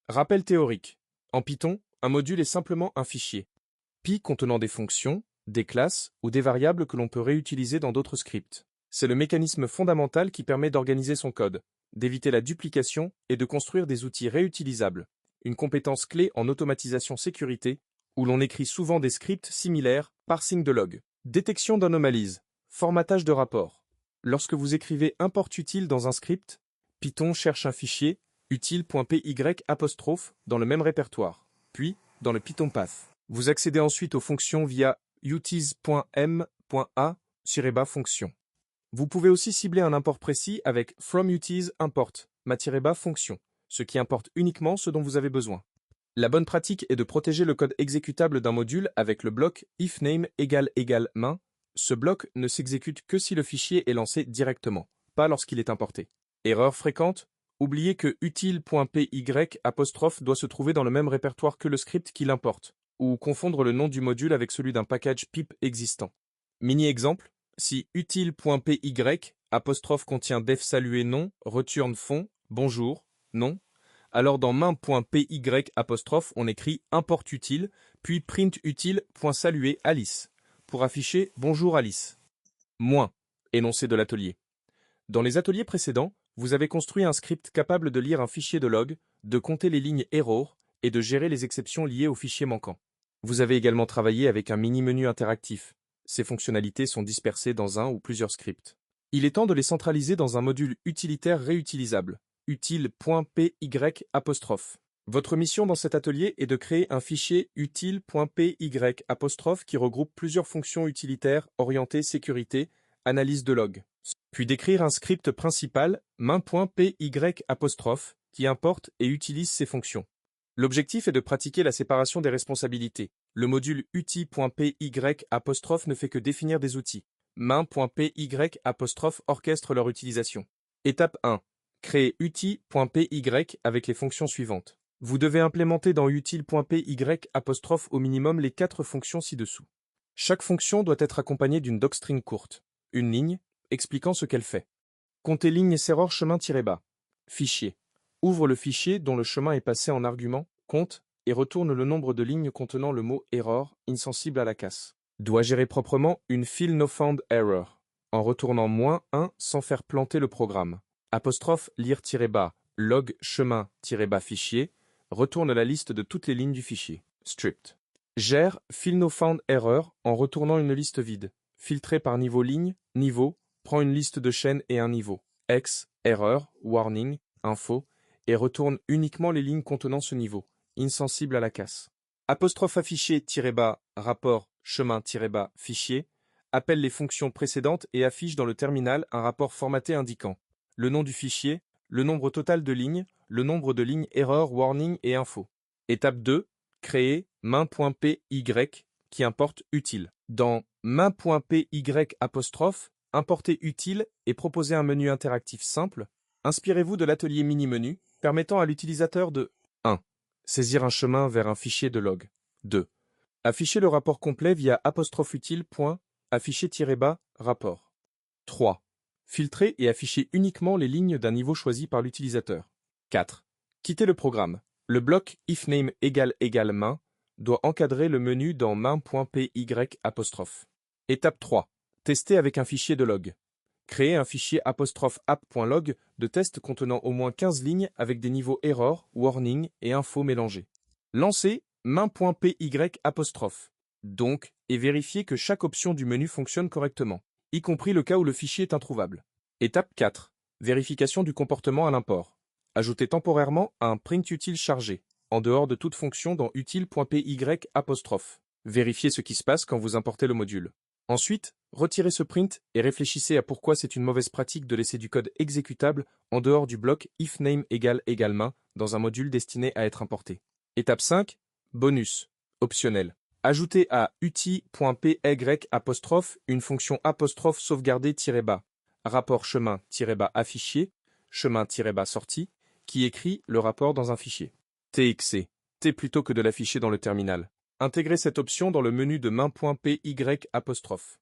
Rappel théorique. En Python, un module est simplement un fichier. Py contenant des fonctions, des classes ou des variables que l'on peut réutiliser dans d'autres scripts. C'est le mécanisme fondamental qui permet d'organiser son code, d'éviter la duplication et de construire des outils réutilisables. Une compétence clé en automatisation sécurité, où l'on écrit souvent des scripts similaires, parsing de log. Détection d'anomalies, formatage de rapports. Lorsque vous écrivez import utile dans un script, Python cherche un fichier utile.py apostrophe dans le même répertoire, puis dans le Python path. Vous accédez ensuite aux fonctions via utils.m.a-fonction. Vous pouvez aussi cibler un import précis avec from utils import fonction, ce qui importe uniquement ce dont vous avez besoin. La bonne pratique est de protéger le code exécutable d'un module avec le bloc ifName == main. Ce bloc ne s'exécute que si le fichier est lancé directement, pas lorsqu'il est importé. Erreur fréquente, oubliez que utile.py apostrophe doit se trouver dans le même répertoire que le script qui l'importe, ou confondre le nom du module avec celui d'un package pip existant. Mini-exemple, si utile.py apostrophe contient def salué non, return fond, bonjour, non, alors dans main.py apostrophe on écrit import utile, puis print utile.salué Alice, pour afficher bonjour Alice. Moins, énoncé de l'atelier. Dans les ateliers précédents, vous avez construit un script capable de lire un fichier de log, de compter les lignes error et de gérer les exceptions liées au fichier manquant. Vous avez également travaillé avec un mini-menu interactif. Ces fonctionnalités sont dispersées dans un ou plusieurs scripts. Il est temps de les centraliser dans un module utilitaire réutilisable, utile.py apostrophe. Votre mission dans cet atelier est de créer un fichier utile.py apostrophe qui regroupe plusieurs fonctions utilitaires orientées sécurité, analyse de log. Puis d'écrire un script principal main.py apostrophe qui importe et utilise ces fonctions. L'objectif est de pratiquer la séparation des responsabilités. Le module uti.py apostrophe ne fait que définir des outils. Main.py apostrophe orchestre leur utilisation. Étape 1. Créer uti.py avec les fonctions suivantes. Vous devez implémenter dans utile.py apostrophe au minimum les 4 fonctions ci-dessous. Chaque fonction doit être accompagnée d'une docstring courte, une ligne, expliquant ce qu'elle fait. Comptez ligne serror chemin-bas. Fichier. Ouvre le fichier dont le chemin est passé en argument, compte, et retourne le nombre de lignes contenant le mot error, insensible à la casse. Doit gérer proprement une file no found error, en retournant -1 sans faire planter le programme. Apostrophe lire-bas, log chemin-bas fichier, retourne la liste de toutes les lignes du fichier. Stripped. Gère file no found error en retournant une liste vide, filtrée par niveau ligne, niveau, prend une liste de chaînes et un niveau. X, erreur, warning, info, et retourne uniquement les lignes contenant ce niveau, insensible à la casse. Apostrophe affiché-bas, rapport, chemin-bas, fichier, appelle les fonctions précédentes et affiche dans le terminal un rapport formaté indiquant le nom du fichier, le nombre total de lignes, le nombre de lignes erreur, warning et info. Étape 2, créer main.py qui importe utile. Dans main.py apostrophe, importer utile et proposer un menu interactif simple, inspirez-vous de l'atelier mini-menu permettant à l'utilisateur de 1. Saisir un chemin vers un fichier de log. 2. Afficher le rapport complet via apostrophe utile.afficher-bas rapport. 3. Filtrer et afficher uniquement les lignes d'un niveau choisi par l'utilisateur. 4. Quitter le programme. Le bloc ifName == main doit encadrer le menu dans main.py apostrophe. Étape 3. Tester avec un fichier de log. Créer un fichier app.log de test contenant au moins 15 lignes avec des niveaux error, warning et info mélangés. Lancer main.py apostrophe. Donc, et vérifier que chaque option du menu fonctionne correctement, y compris le cas où le fichier est introuvable. Étape 4. Vérification du comportement à l'import. Ajoutez temporairement un print utile chargé, en dehors de toute fonction dans utile.py apostrophe. Vérifiez ce qui se passe quand vous importez le module. Ensuite, retirez ce print et réfléchissez à pourquoi c'est une mauvaise pratique de laisser du code exécutable en dehors du bloc ifName == main dans un module destiné à être importé. Étape 5. Bonus. Optionnel. Ajoutez à uti.py apostrophe une fonction apostrophe sauvegardée-bas, rapport chemin-bas affiché, chemin-bas sorti, qui écrit le rapport dans un fichier. TXC. T plutôt que de l'afficher dans le terminal. Intégrez cette option dans le menu de main.py apostrophe.